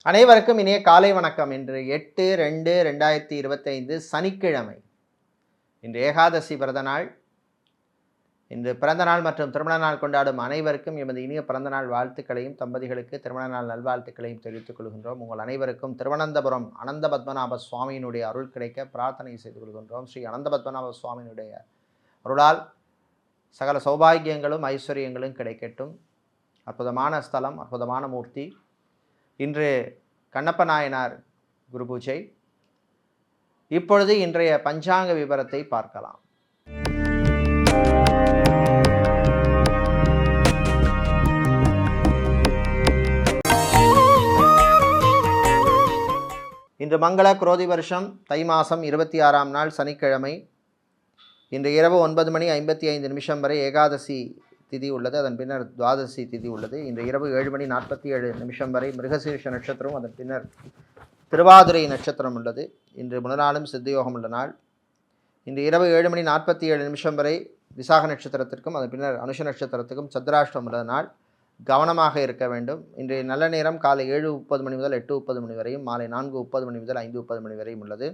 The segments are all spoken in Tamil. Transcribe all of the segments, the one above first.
அனைவருக்கும் இனிய காலை வணக்கம். இன்று 8/2/2025 சனிக்கிழமை. இன்று ஏகாதசி பிறந்த நாள். இன்று பிறந்த நாள் மற்றும் திருமண நாள் கொண்டாடும் அனைவருக்கும் எமது இனிய பிறந்த நாள் வாழ்த்துக்களையும், தம்பதிகளுக்கு திருமண நாள் நல்வாழ்த்துக்களையும் தெரிவித்துக் கொள்கின்றோம். உங்கள் அனைவருக்கும் திருவனந்தபுரம் அனந்த பத்மநாப சுவாமியினுடைய அருள் கிடைக்க பிரார்த்தனை செய்து கொள்கின்றோம். ஸ்ரீ அனந்த பத்மநாப சுவாமியினுடைய அருளால் சகல சௌபாகியங்களும் ஐஸ்வர்யங்களும் கிடைக்கட்டும். அற்புதமான ஸ்தலம், அற்புதமான மூர்த்தி. இன்று கண்ணப்ப நாயனார் குரு பூஜை. இப்பொழுது இன்றைய பஞ்சாங்க விவரத்தை பார்க்கலாம். இன்று மங்கள குரோதி வருஷம் தை மாதம் 26ஆம் நாள் சனிக்கிழமை. இன்று இரவு 9:55 வரை ஏகாதசி திதி உள்ளது. அதன் பின்னர் துவாதசி திதி உள்ளது. இன்று இரவு 7:47 வரை மிருகசீர்ஷ நட்சத்திரம், அதன் பின்னர் திருவாதிரை நட்சத்திரம் உள்ளது. இன்று முழுநாளும் சித்தயோகம் உள்ள நாள். இன்று இரவு 7:47 வரை விசாக நட்சத்திரத்திற்கும் அதன் பின்னர் அனுஷ நட்சத்திரத்துக்கும் சந்திராஷ்டம் உள்ள நாள். கவனமாக இருக்க வேண்டும். இன்றைய நல்ல நேரம் காலை 7:30 முதல் 8:30 வரையும், மாலை 4:30 முதல் 5:30 வரையும் உள்ளது.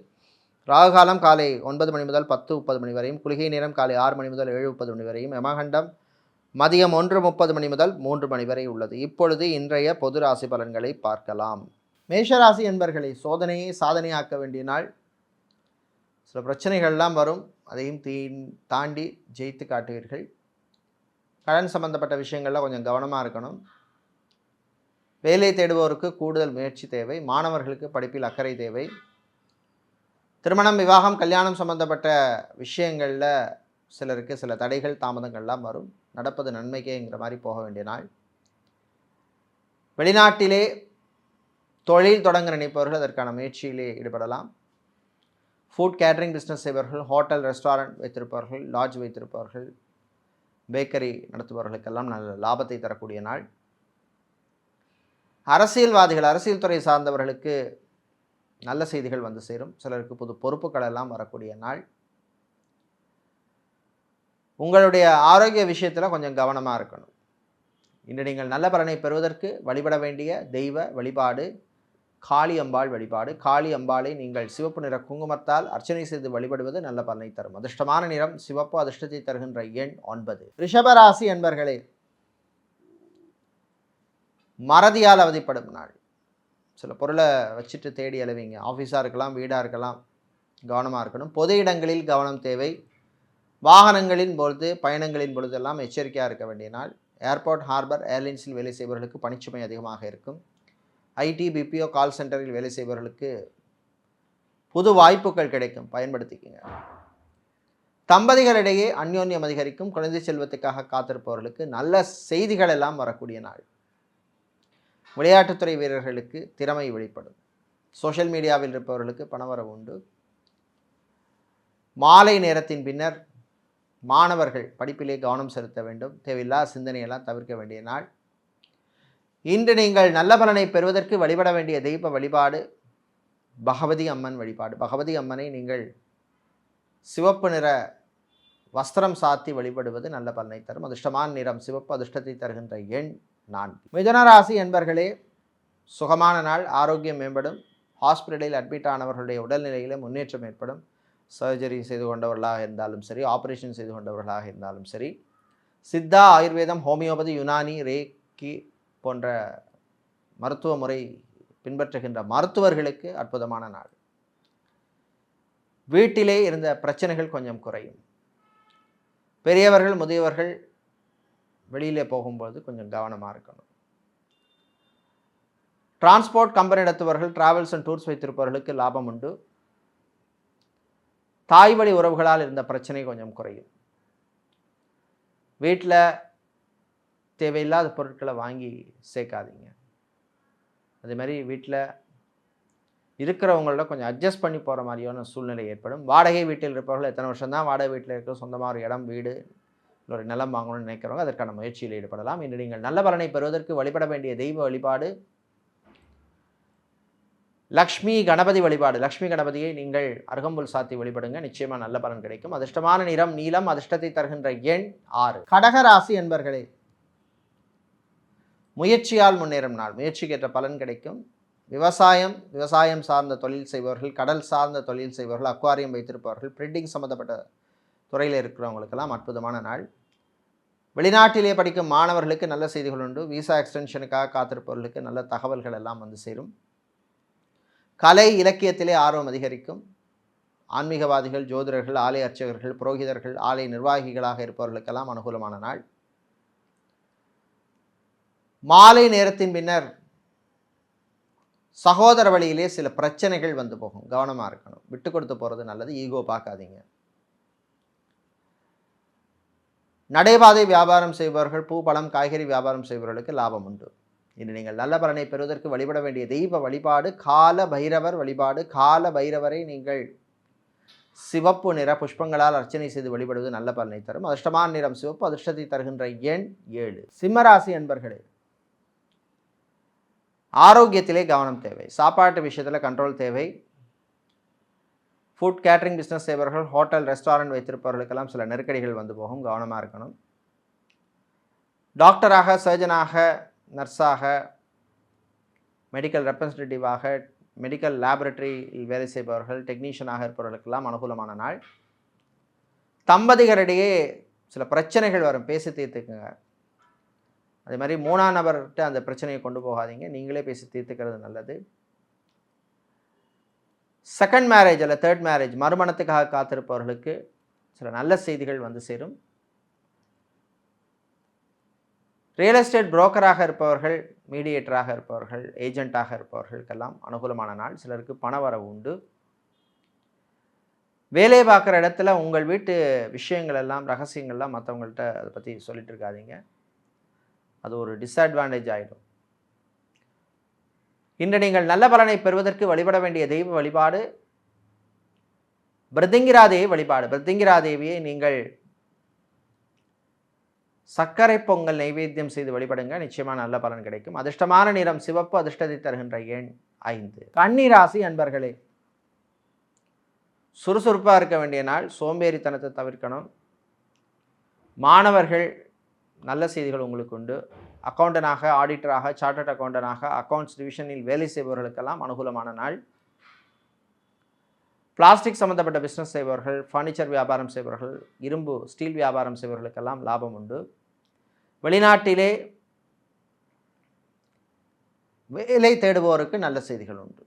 ராகுகாலம் காலை 9 முதல் 10:30 வரையும், குளிகை நேரம் காலை 6 முதல் 7:30 வரையும், யமகண்டம் மதியம் 1:30 முதல் 3 வரை உள்ளது. இப்பொழுது இன்றைய பொது ராசி பலன்களை பார்க்கலாம். மேஷராசி என்பர்களை சோதனையை சாதனையாக்க வேண்டிய நாள். சில பிரச்சனைகள்லாம் வரும், அதையும் தாண்டி ஜெயித்து காட்டுவீர்கள். கடன் சம்பந்தப்பட்ட விஷயங்களில் கொஞ்சம் கவனமாக இருக்கணும். வேலை தேடுவோருக்கு கூடுதல் முயற்சி தேவை. மாணவர்களுக்கு படிப்பில் அக்கறை தேவை. திருமணம், விவாகம், கல்யாணம் சம்பந்தப்பட்ட விஷயங்களில் சிலருக்கு சில தடைகள், தாமதங்கள்லாம் வரும். நடப்பது நன்மைக்கேங்கிற மாதிரி போக வேண்டிய நாள். வெளிநாட்டிலே தொழில் தொடங்க நினைப்பவர்கள் அதற்கான முயற்சியிலே ஈடுபடலாம். ஃபுட் கேட்டரிங் பிஸ்னஸ் செய்பவர்கள், ஹோட்டல் ரெஸ்டாரண்ட் வைத்திருப்பவர்கள், லாட்ஜ் வைத்திருப்பவர்கள், பேக்கரி நடத்துபவர்களுக்கெல்லாம் நல்ல லாபத்தை தரக்கூடிய நாள். அரசியல்வாதிகள், அரசியல் துறை சார்ந்தவர்களுக்கு நல்ல செய்திகள் வந்து சேரும். சிலருக்கு புது பொறுப்புகள் எல்லாம் வரக்கூடிய நாள். உங்களுடைய ஆரோக்கிய விஷயத்தில் கொஞ்சம் கவனமாக இருக்கணும். இன்று நீங்கள் நல்ல பலனை பெறுவதற்கு வழிபட வேண்டிய தெய்வ வழிபாடு காளி அம்பாள் வழிபாடு. காளி அம்பாளை நீங்கள் சிவப்பு நிற குங்குமத்தால் அர்ச்சனை செய்து வழிபடுவது நல்ல பலனை தரும். அதிர்ஷ்டமான நிறம் சிவப்பு. அதிர்ஷ்டத்தை தருகின்ற எண் 9. ரிஷபராசி என்பர்களே, மறதியால் அவதிப்படும் நாள். சில பொருளை வச்சுட்டு தேடி அலைவீங்க. ஆஃபீஸாக இருக்கலாம், வீடாக இருக்கலாம். கவனமாக இருக்கணும். பொது இடங்களில் கவனம் தேவை. வாகனங்களின் பொழுது, பயணங்களின் பொழுதெல்லாம் எச்சரிக்கையாக இருக்க வேண்டிய நாள். ஏர்போர்ட், ஹார்பர், ஏர்லைன்ஸில் வேலை செய்பவர்களுக்கு பணிச்சுமை அதிகமாக இருக்கும். ஐடி, பிபிஓ, கால் சென்டரில் வேலை செய்பவர்களுக்கு புது வாய்ப்புகள் கிடைக்கும், பயன்படுத்திக்கங்க. தம்பதிகளிடையே அந்யோன்யம் அதிகரிக்கும். குழந்தை செல்வத்துக்காக காத்திருப்பவர்களுக்கு நல்ல செய்திகள் எல்லாம் வரக்கூடிய நாள். விளையாட்டுத்துறை வீரர்களுக்கு திறமை வெளிப்படும். சோஷியல் மீடியாவில் இருப்பவர்களுக்கு பணவரவு உண்டு. மாலை நேரத்தின் பின்னர் மாணவர்கள் படிப்பிலே கவனம் செலுத்த வேண்டும். தேவையில்லா சிந்தனையெல்லாம் தவிர்க்க வேண்டிய நாள். இன்று நீங்கள் நல்ல பலனை பெறுவதற்கு வழிபட வேண்டிய தெய்வ வழிபாடு பகவதி அம்மன் வழிபாடு. பகவதி அம்மனை நீங்கள் சிவப்பு நிற வஸ்திரம் சாத்தி வழிபடுவது நல்ல பலனை தரும். அதிர்ஷ்டமான நிறம் சிவப்பு. அதிர்ஷ்டத்தை தருகின்ற எண் 4. மிதுனராசி என்பர்களே, சுகமான நாள். ஆரோக்கியம் மேம்படும். ஹாஸ்பிட்டலில் அட்மிட் ஆனவர்களுடைய உடல்நிலையில் முன்னேற்றம் ஏற்படும். சர்ஜரி செய்து கொண்டவர்களாக இருந்தாலும் சரி, ஆப்ரேஷன் செய்து கொண்டவர்களாக இருந்தாலும் சரி, சித்தா, ஆயுர்வேதம், ஹோமியோபதி, யுனானி, ரேக்கி போன்ற மருத்துவ முறை பின்பற்றுகின்ற மருத்துவர்களுக்கு அற்புதமான நாள். வீட்டிலே இருந்த பிரச்சனைகள் கொஞ்சம் குறையும். பெரியவர்கள், முதியவர்கள் வெளியிலே போகும்போது கொஞ்சம் கவனமாக இருக்கணும். டிரான்ஸ்போர்ட் கம்பெனி நடத்துபவர்கள், டிராவல்ஸ் அண்ட் டூர்ஸ் வைத்திருப்பவர்களுக்கு லாபம் உண்டு. தாய் வழி உறவுகளால் இருந்த பிரச்சனை கொஞ்சம் குறையும். வீட்டில் தேவையில்லாத பொருட்களை வாங்கி சேர்க்காதீங்க. அதே மாதிரி வீட்டில் இருக்கிறவங்களோட கொஞ்சம் அட்ஜஸ்ட் பண்ணி போகிற மாதிரியான சூழ்நிலை ஏற்படும். வாடகை வீட்டில் இருப்பவர்கள் எத்தனை வருஷம் தான் வாடகை வீட்டில் இருக்கிற சொந்தமாக ஒரு இடம், வீடு, ஒரு நிலம் வாங்கணும்னு நினைக்கிறவங்க அதற்கான முயற்சியில் ஈடுபடலாம். இன்று நீங்கள் நல்ல பலனை பெறுவதற்கு வழிபட வேண்டிய தெய்வ வழிபாடு லக்ஷ்மி கணபதி வழிபாடு. லக்ஷ்மி கணபதியை நீங்கள் அருகம்புல் சாத்தி வழிபடுங்க, நிச்சயமாக நல்ல பலன் கிடைக்கும். அதிர்ஷ்டமான நிறம் நீலம். அதிர்ஷ்டத்தை தருகின்ற எண் 6. கடகராசி என்பர்களே, முயற்சியால் முன்னேறும் நாள். முயற்சிக்கேற்ற பலன் கிடைக்கும். விவசாயம் சார்ந்த தொழில் செய்பவர்கள், கடல் சார்ந்த தொழில் செய்பவர்கள், அக்வாரியம் வைத்திருப்பவர்கள், பிரிண்டிங் சம்மந்தப்பட்ட துறையில் இருக்கிறவங்களுக்கெல்லாம் அற்புதமான நாள். வெளிநாட்டிலே படிக்கும் மாணவர்களுக்கு நல்ல செய்திகள் உண்டு. விசா எக்ஸ்டென்ஷனுக்காக காத்திருப்பவர்களுக்கு நல்ல தகவல்கள் எல்லாம் வந்து சேரும். கலை இலக்கியத்திலே ஆர்வம் அதிகரிக்கும். ஆன்மீகவாதிகள், ஜோதிடர்கள், ஆலய அர்ச்சகர்கள், புரோகிதர்கள், ஆலய நிர்வாகிகளாக இருப்பவர்களுக்கெல்லாம் அனுகூலமான நாள். மாலை நேரத்தின் பின்னர் சகோதர வழியிலே சில பிரச்சனைகள் வந்து போகும். கவனமாக இருக்கணும். விட்டு கொடுத்து போகிறது நல்லது. ஈகோ பார்க்காதீங்க. நடைபாதை வியாபாரம் செய்பவர்கள், பூ பழம் காய்கறி வியாபாரம் செய்பவர்களுக்கு லாபம் உண்டு. இன்று நீங்கள் நல்ல பலனை பெறுவதற்கு வழிபட வேண்டிய தெய்வ வழிபாடு கால பைரவர் வழிபாடு. கால பைரவரை நீங்கள் சிவப்பு நிற புஷ்பங்களால் அர்ச்சனை செய்து வழிபடுவது நல்ல பலனை தரும். அதிர்ஷ்டமான நிறம் சிவப்பு. அதிர்ஷ்டத்தை தருகின்ற எண் 7. சிம்மராசி அன்பர்களே, ஆரோக்கியத்திலே கவனம் தேவை. சாப்பாட்டு விஷயத்தில் கண்ட்ரோல் தேவை. ஃபுட் கேட்டரிங் பிஸ்னஸ் செய்பவர்கள், ஹோட்டல் ரெஸ்டாரண்ட் வைத்திருப்பவர்களுக்கெல்லாம் சில நெருக்கடிகள் வந்து போகும். கவனமாக இருக்கணும். டாக்டராக, சர்ஜனாக, நர்ஸாக, மெடிக்கல் ரெப்ரசன்டேட்டிவாக, மெடிக்கல் லேபரட்டரியில் வேலை செய்பவர்கள், டெக்னீஷியனாக இருப்பவர்களுக்கெல்லாம் அனுகூலமான நாள். தம்பதிகளிடையே சில பிரச்சனைகள் வரும், பேசி தீர்த்துக்குங்க. அதே மாதிரி 3ஆம் நபர்கிட்ட அந்த பிரச்சனையை கொண்டு போகாதீங்க, நீங்களே பேசி தீர்த்துக்கிறது நல்லது. செகண்ட் மேரேஜ் அல்ல தேர்ட் மேரேஜ் மறுமணத்துக்காக காத்திருப்பவர்களுக்கு சில நல்ல செய்திகள் வந்து சேரும். ரியல் எஸ்டேட் புரோக்கராக இருப்பவர்கள், மீடியேட்டராக இருப்பவர்கள், ஏஜென்ட்டாக இருப்பவர்களுக்கெல்லாம் அனுகூலமான நாள். சிலருக்கு பண வரவு உண்டு. வேலை பார்க்குற இடத்துல உங்கள் வீட்டு விஷயங்கள் எல்லாம், ரகசியங்கள்லாம் மற்றவங்கள்ட்ட அதை பற்றி சொல்லிட்டு இருக்காதீங்க. அது ஒரு டிஸ்அட்வான்டேஜ் ஆகிடும். இன்று நீங்கள் நல்ல பலனை பெறுவதற்கு வழிபட வேண்டிய தெய்வ வழிபாடு பிரத்திங்கிராதேவி வழிபாடு. பிரத்திங்கிராதேவியை நீங்கள் சர்க்கரை பொங்கல் நைவேத்தியம் செய்து வழிபடுங்க, நிச்சயமாக நல்ல பலன் கிடைக்கும். அதிர்ஷ்டமான நிறம் சிவப்பு. அதிர்ஷ்டத்தை தருகின்ற எண் 5. கன்னிராசி அன்பர்களே, சுறுசுறுப்பாக இருக்க வேண்டிய நாள். சோம்பேறித்தனத்தை தவிர்க்கணும். மாணவர்கள், நல்ல செய்திகள் உங்களுக்கு உண்டு. அக்கௌண்டனாக, ஆடிட்டராக, சார்ட்டர்ட் அக்கௌண்டனாக, அக்கௌண்ட்ஸ் டிவிஷனில் வேலை செய்பவர்களுக்கெல்லாம் அனுகூலமான நாள். பிளாஸ்டிக் சம்மந்தப்பட்ட பிஸ்னஸ் செய்பவர்கள், ஃபர்னிச்சர் வியாபாரம் செய்பவர்கள், இரும்பு ஸ்டீல் வியாபாரம் செய்பவர்களுக்கெல்லாம் லாபம் உண்டு. வெளிநாட்டிலே வேலை தேடுபவருக்கு நல்ல செய்திகள் உண்டு.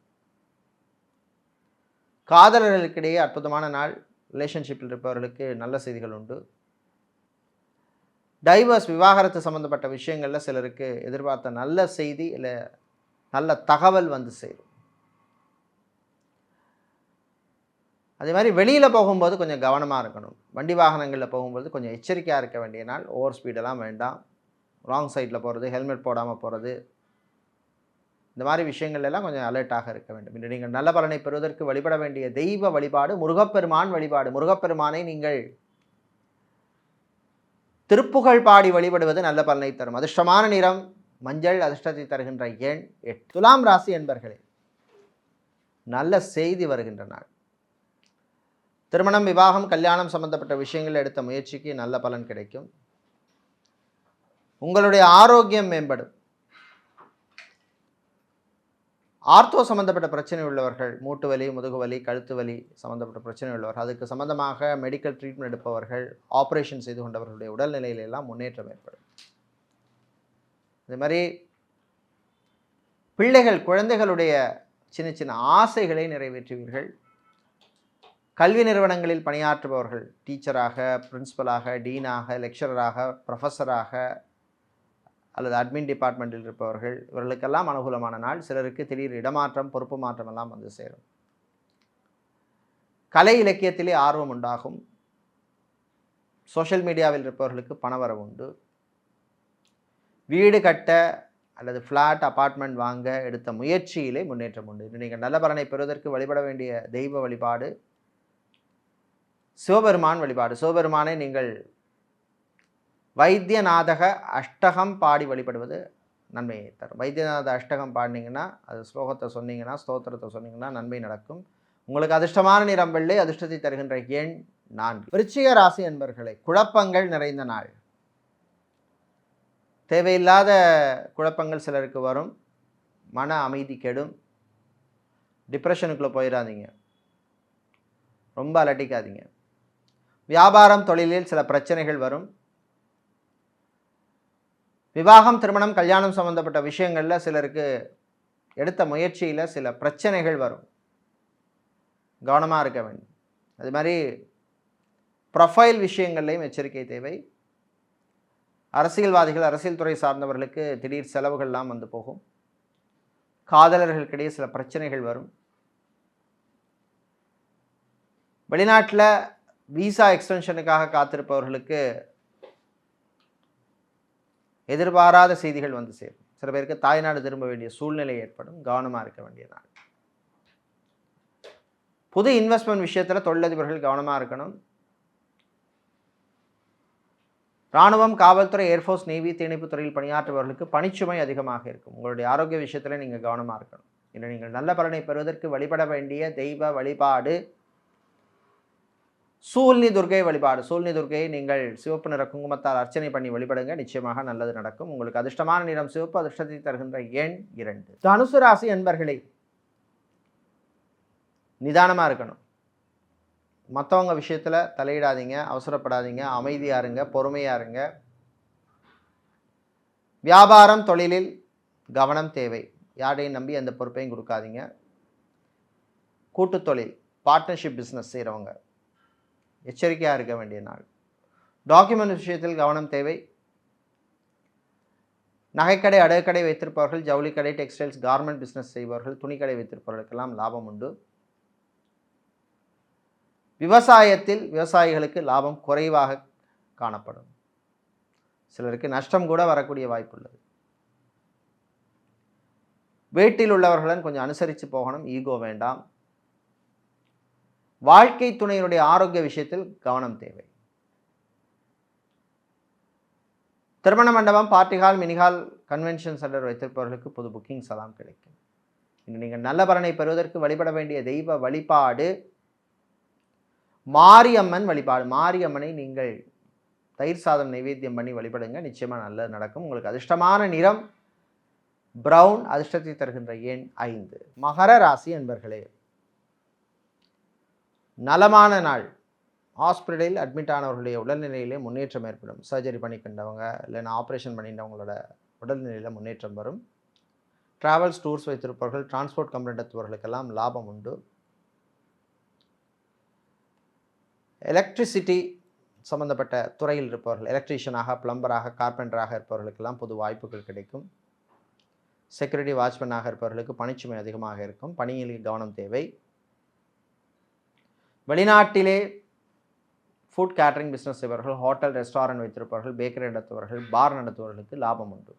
காதலர்களுக்கிடையே அற்புதமான நாள். ரிலேஷன்ஷிப்பில் இருப்பவர்களுக்கு நல்ல செய்திகள் உண்டு. டைவர்ஸ், விவாகரத்து சம்மந்தப்பட்ட விஷயங்களில் சிலருக்கு எதிர்பார்த்த நல்ல செய்தி இல்லை நல்ல தகவல் வந்து சேரும். அதே மாதிரி வெளியில் போகும்போது கொஞ்சம் கவனமாக இருக்கணும். வண்டி வாகனங்களில் போகும்போது கொஞ்சம் எச்சரிக்கையாக இருக்க வேண்டிய நாள். ஓவர் ஸ்பீடெல்லாம் வேண்டாம். ராங் சைடில் போகிறது, ஹெல்மெட் போடாமல் போகிறது, இந்த மாதிரி விஷயங்கள்லாம் கொஞ்சம் அலர்ட்டாக இருக்க வேண்டும். இன்று நீங்கள் நல்ல பலனை பெறுவதற்கு வழிபட வேண்டிய தெய்வ வழிபாடு முருகப்பெருமான் வழிபாடு. முருகப்பெருமானை நீங்கள் திருப்புகழ் பாடி வழிபடுவது நல்ல பலனை தரும். அதிர்ஷ்டமான நிறம் மஞ்சள். அதிர்ஷ்டத்தை தருகின்ற எண் 8. துலாம் ராசி என்பர்களே, நல்ல செய்தி வருகின்ற நாள். திருமணம், விவாகம், கல்யாணம் சம்பந்தப்பட்ட விஷயங்கள் எடுத்த முயற்சிக்கு நல்ல பலன் கிடைக்கும். உங்களுடைய ஆரோக்கியம் மேம்படும். ஆர்த்தோ சம்மந்தப்பட்ட பிரச்சனை உள்ளவர்கள், மூட்டு வலி, முதுகு வலி, கழுத்து வலி சம்மந்தப்பட்ட பிரச்சனை உள்ளவர்கள், அதுக்கு சம்மந்தமாக மெடிக்கல் ட்ரீட்மெண்ட் எடுப்பவர்கள், ஆப்ரேஷன் செய்து கொண்டவர்களுடைய உடல்நிலையிலெல்லாம் முன்னேற்றம் ஏற்படும். அதே மாதிரி பிள்ளைகள், குழந்தைகளுடைய சின்ன சின்ன ஆசைகளை நிறைவேற்றுவீர்கள். கல்வி நிறுவனங்களில் பணியாற்றுபவர்கள், டீச்சராக, பிரின்சிபலாக, டீனாக, லெக்சரராக, ப்ரொஃபஸராக அல்லது அட்மின் டிபார்ட்மெண்ட்டில் இருப்பவர்கள், இவர்களுக்கெல்லாம் அனுகூலமான நாள். சிலருக்கு திடீர் இடமாற்றம், பொறுப்பு மாற்றம் எல்லாம் வந்து சேரும். கலை இலக்கியத்திலே ஆர்வம் உண்டாகும். சோஷியல் மீடியாவில் இருப்பவர்களுக்கு பணவரவு உண்டு. வீடு கட்ட அல்லது ஃப்ளாட், அப்பார்ட்மெண்ட் வாங்க எடுத்த முயற்சியிலே முன்னேற்றம் உண்டு. இது நீங்கள் நல்ல பலனை பெறுவதற்கு வழிபட வேண்டிய தெய்வ வழிபாடு சிவபெருமான் வழிபாடு. சிவபெருமானை நீங்கள் வைத்தியநாதக அஷ்டகம் பாடி வழிபடுவது நன்மையை தரும். வைத்தியநாத அஷ்டகம் பாடினீங்கன்னா, அது ஸ்லோகத்தை சொன்னீங்கன்னா, ஸ்தோத்திரத்தை சொன்னீங்கன்னா நன்மை நடக்கும். உங்களுக்கு அதிர்ஷ்டமான நிறம் வெள்ளை. அதிர்ஷ்டத்தை தருகின்ற எண் 4. விருச்சிக ராசி என்பர்களை, குழப்பங்கள் நிறைந்த நாள். தேவையில்லாத குழப்பங்கள் சிலருக்கு வரும். மன அமைதி கெடும். டிப்ரெஷனுக்குள்ளே போயிடாதீங்க, ரொம்ப அலட்டிக்காதீங்க. வியாபாரம் தொழிலில் சில பிரச்சனைகள் வரும். விவாகம் திருமணம் கல்யாணம் சம்பந்தப்பட்ட விஷயங்களில் சிலருக்கு எடுத்த முயற்சியில் சில பிரச்சனைகள் வரும், கவனமாக இருக்க வேண்டும். அது மாதிரி ப்ரொஃபைல் விஷயங்கள்லையும் எச்சரிக்கை தேவை. அரசியல்வாதிகள் அரசியல் துறை சார்ந்தவர்களுக்கு திடீர் செலவுகள்லாம் வந்து போகும். காதலர்களுக்கிடையே சில பிரச்சனைகள் வரும். வெளிநாட்டில் விசா எக்ஸ்டென்ஷனுக்காக காத்திருப்பவர்களுக்கு எதிர்பாராத செய்திகள் வந்து சேரும். சில பேருக்கு தாய்நாடு திரும்ப வேண்டிய சூழ்நிலை ஏற்படும், கவனமாக இருக்க வேண்டிய நாள். புது இன்வெஸ்ட்மெண்ட் விஷயத்தில் தொழிலதிபர்கள் கவனமாக இருக்கணும். இராணுவம், காவல்துறை, ஏர்ஃபோர்ஸ், நேவி, தீயணைப்பு துறையில் பணியாற்றுபவர்களுக்கு பணிச்சுமை அதிகமாக இருக்கும். உங்களுடைய ஆரோக்கிய விஷயத்தில் நீங்கள் கவனமாக இருக்கணும். இன்று நீங்கள் நல்ல பலனை பெறுவதற்கு வழிபட வேண்டிய தெய்வ வழிபாடு சூழ்நி துர்க்கை வழிபாடு. சூழ்நி துர்க்கையை நீங்கள் சிவப்பு நிற குங்குமத்தால் அர்ச்சனை பண்ணி வழிபடுங்க, நிச்சயமாக நல்லது நடக்கும். உங்களுக்கு அதிர்ஷ்டமான நிறம் சிவப்பு, அதிர்ஷ்டத்தை தருகின்ற எண் 2. தனுசு ராசி என்பர்களே, நிதானமாக இருக்கணும். மற்றவங்க விஷயத்தில் தலையிடாதீங்க, அவசரப்படாதீங்க, அமைதியாக இருங்க, பொறுமையாக இருங்க. வியாபாரம் தொழிலில் கவனம் தேவை. யாரையும் நம்பி அந்த பொறுப்பையும் கொடுக்காதீங்க. கூட்டு தொழில் பார்ட்னர்ஷிப் பிஸ்னஸ் செய்கிறவங்க எச்சரிக்கையாக இருக்க வேண்டிய நாள். டாக்குமெண்ட் விஷயத்தில் கவனம் தேவை. நகைக்கடை, அடகுக்கடை வைத்திருப்பவர்கள், ஜவுளிக்கடை, டெக்ஸ்டைல்ஸ், கார்மெண்ட் பிஸ்னஸ் செய்பவர்கள், துணிக்கடை வைத்திருப்பவர்களுக்கெல்லாம் லாபம் உண்டு. விவசாயத்தில் விவசாயிகளுக்கு லாபம் குறைவாக காணப்படும். சிலருக்கு நஷ்டம் கூட வரக்கூடிய வாய்ப்பு உள்ளது. வீட்டில் உள்ளவர்களுடன் கொஞ்சம் அனுசரித்து போகணும், ஈகோ வேண்டாம். வாழ்க்கை துணையினுடைய ஆரோக்கிய விஷயத்தில் கவனம் தேவை. திருமண மண்டபம், பார்ட்டிஹால், மினிஹால், கன்வென்ஷன் சென்டர் வைத்திருப்பவர்களுக்கு புது புக்கிங்ஸ் எல்லாம் கிடைக்கும். இன்று நீங்கள் நல்ல பலனை பெறுவதற்கு வழிபட வேண்டிய தெய்வ வழிபாடு மாரியம்மன் வழிபாடு. மாரியம்மனை நீங்கள் தயிர் சாதம் நைவேத்தியம் பண்ணி வழிபடுங்க, நிச்சயமாக நல்லது நடக்கும். உங்களுக்கு அதிர்ஷ்டமான நிறம் பிரவுன், அதிர்ஷ்டத்தை தருகின்ற எண் 5. மகர ராசி என்பர்களே, நலமான நாள். ஹாஸ்பிட்டலில் அட்மிட் ஆனவர்களுடைய உடல்நிலையிலே முன்னேற்றம் ஏற்படும். சர்ஜரி பண்ணிக்கின்றவங்க இல்லைன்னா ஆப்ரேஷன் பண்ணிட்டவங்களோட உடல்நிலையில் முன்னேற்றம் வரும். ட்ராவல்ஸ், டூர்ஸ் வைத்திருப்பவர்கள், டிரான்ஸ்போர்ட் கம்பெனி நடத்துபவர்களுக்கெல்லாம் லாபம் உண்டு. எலக்ட்ரிசிட்டி சம்பந்தப்பட்ட துறையில் இருப்பவர்கள், எலக்ட்ரீஷியனாக, பிளம்பராக, கார்பெண்டராக இருப்பவர்களுக்கெல்லாம் புது வாய்ப்புகள் கிடைக்கும். செக்யூரிட்டி வாட்ச்மேனாக இருப்பவர்களுக்கு பணிச்சுமை அதிகமாக இருக்கும், பணியில் கவனம் தேவை. வெளிநாட்டிலே ஃபுட் கேட்டரிங் பிஸ்னஸ் செய்பவர்கள், ஹோட்டல், ரெஸ்டாரண்ட் வைத்திருப்பவர்கள், பேக்கரி நடத்துபவர்கள், பார் நடத்துபவர்களுக்கு லாபம் உண்டு.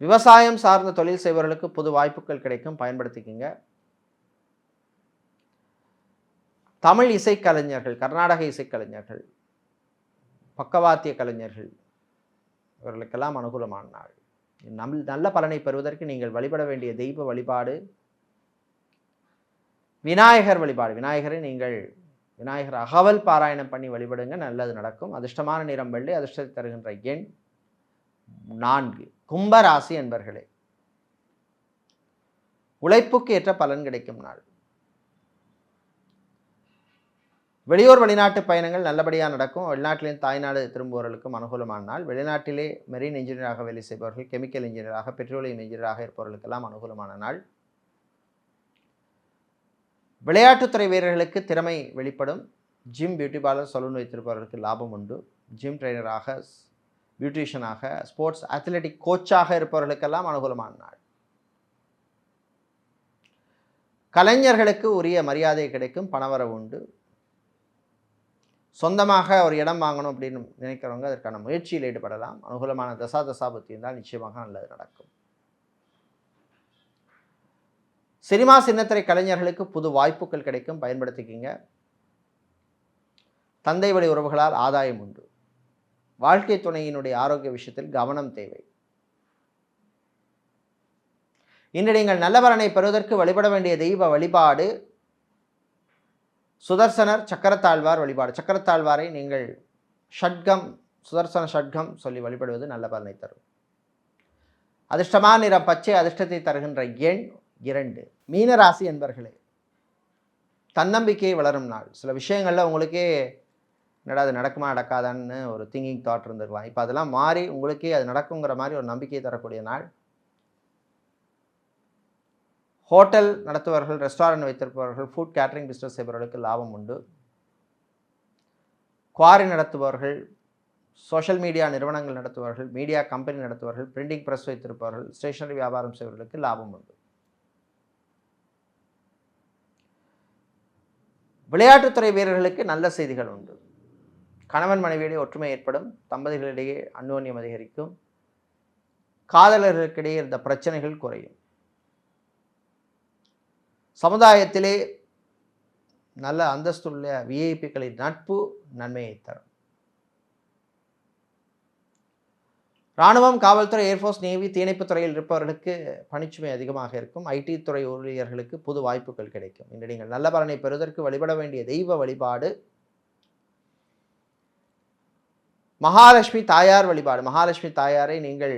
விவசாயம் சார்ந்த தொழில் செய்பவர்களுக்கு புது வாய்ப்புகள் கிடைக்கும், பயன்படுத்திக்கிங்க. தமிழ் இசைக்கலைஞர்கள், கர்நாடக இசைக்கலைஞர்கள், பக்கவாத்திய கலைஞர்கள் இவர்களுக்கெல்லாம் அனுகூலமான நாள். நல்ல பலனை பெறுவதற்கு நீங்கள் வழிபட வேண்டிய தெய்வ வழிபாடு விநாயகர் வழிபாடு. விநாயகரை நீங்கள் விநாயகர் அகவல் பாராயணம் பண்ணி வழிபடுங்க, நல்லது நடக்கும். அதிர்ஷ்டமான நிறம் வெள்ளை, அதிர்ஷ்டத்தை தருகின்ற எண் 4. கும்பராசி என்பர்களே, உழைப்புக்கு ஏற்ற பலன் கிடைக்கும் நாள். வெளியூர் வெளிநாட்டு பயணங்கள் நல்லபடியாக நடக்கும். வெளிநாட்டிலேயும் தாய்நாடு திரும்புபவர்களுக்கும் அனுகூலமான நாள். வெளிநாட்டிலே மெரீன் இன்ஜினியராக வேலை செய்பவர்கள், கெமிக்கல் இன்ஜினியராக, பெட்ரோலியம் இன்ஜினியராக இருப்பவர்களுக்கெல்லாம் அனுகூலமான நாள். விளையாட்டுத்துறை வீரர்களுக்கு திறமை வெளிப்படும். ஜிம், பியூட்டி பார்லர், சலூன் வைத்திருப்பவர்களுக்கு லாபம் உண்டு. ஜிம் ட்ரெயினராக, பியூட்டிஷியனாக, ஸ்போர்ட்ஸ் அத்லெட்டிக் கோச்சாக இருப்பவர்களுக்கெல்லாம் அனுகூலமான நாள். கலைஞர்களுக்கு உரிய மரியாதை கிடைக்கும், பணவரவு உண்டு. சொந்தமாக ஒரு இடம் வாங்கணும் அப்படின்னு நினைக்கிறவங்க அதற்கான முயற்சியில் ஈடுபடலாம். அனுகூலமான தசாபுத்தி இருந்தால் நிச்சயமாக நல்லது நடக்கும். சினிமா, சின்னத்திரை கலைஞர்களுக்கு புது வாய்ப்புகள் கிடைக்கும், பயன்படுத்திக்கிங்க. தந்தை வழி உறவுகளால் ஆதாயம் உண்டு. வாழ்க்கை துணையினுடைய ஆரோக்கிய விஷயத்தில் கவனம் தேவை. இன்று நீங்கள் நல்ல பலனை பெறுவதற்கு வழிபட வேண்டிய தெய்வ வழிபாடு சுதர்சனர் சக்கரத்தாழ்வார் வழிபாடு. சக்கரத்தாழ்வாரை நீங்கள் ஷட்கம், சுதர்சன ஷட்கம் சொல்லி வழிபடுவது நல்ல பலனை தரும். அதிர்ஷ்டமான நிறம் பச்சை, அதிர்ஷ்டத்தை தருகின்ற எண் 2. மீனராசி என்பர்களே, தன்னம்பிக்கை வளரும் நாள். சில விஷயங்களில் உங்களுக்கே என்னடா அது நடக்குமா நடக்காதான்னு ஒரு திங்கிங் தாட் இருந்திருக்கலாம். இப்போ அதெல்லாம் மாறி உங்களுக்கே அது நடக்குங்கிற மாதிரி ஒரு நம்பிக்கை தரக்கூடிய நாள். ஹோட்டல் நடத்துபவர்கள், ரெஸ்டாரண்ட் வைத்திருப்பவர்கள், ஃபுட் கேட்டரிங் பிஸ்னஸ் செய்பவர்களுக்கு லாபம் உண்டு. குவாரி நடத்துபவர்கள், சோஷியல் மீடியா நிறுவனங்கள் நடத்துபவர்கள், மீடியா கம்பெனி நடத்துபவர்கள், பிரிண்டிங் ப்ரெஸ் வைத்திருப்பவர்கள், ஸ்டேஷனரி வியாபாரம் செய்பவர்களுக்கு லாபம் உண்டு. விளையாட்டுத்துறை வீரர்களுக்கு நல்ல செய்திகள் உண்டு. கணவன் மனைவியிடையே ஒற்றுமை ஏற்படும். தம்பதிகளிடையே அந்யோன்யம் அதிகரிக்கும். காதலர்களுக்கிடையே இருந்த பிரச்சனைகள் குறையும். சமுதாயத்திலே நல்ல அந்தஸ்துள்ள விஐபிக்களின் நட்பு நன்மையை தரும். இராணுவம், காவல்துறை, ஏர்ஃபோர்ஸ், நேவி, தீயணைப்பு துறையில் இருப்பவர்களுக்கு பணிச்சுமை அதிகமாக இருக்கும். ஐடி துறை ஊழியர்களுக்கு புது வாய்ப்புகள் கிடைக்கும். இன்று நீங்கள் நல்ல பலனை பெறுவதற்கு வழிபட வேண்டிய தெய்வ வழிபாடு மகாலட்சுமி தாயார் வழிபாடு. மகாலட்சுமி தாயாரை நீங்கள்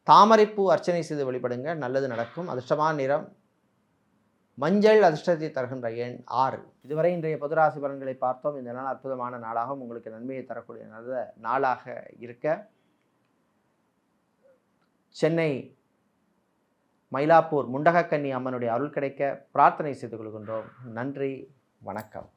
தாமரைப்பூ அர்ச்சனை செய்து வழிபடுங்க, நல்லது நடக்கும். அதிர்ஷ்டமான நிறம் மஞ்சள், அதிர்ஷ்டத்தை தருகின்ற எண் 6. இதுவரை இன்றைய பொதுராசி பலன்களை பார்த்தோம். இந்த நாள் அற்புதமான நாளாகவும் உங்களுக்கு நன்மையை தரக்கூடிய நல்ல நாளாக இருக்க சென்னை மயிலாப்பூர் முண்டகக்கன்னி அம்மனுடைய அருள் கிடைக்க பிரார்த்தனை செய்து கொள்கின்றோம். நன்றி, வணக்கம்.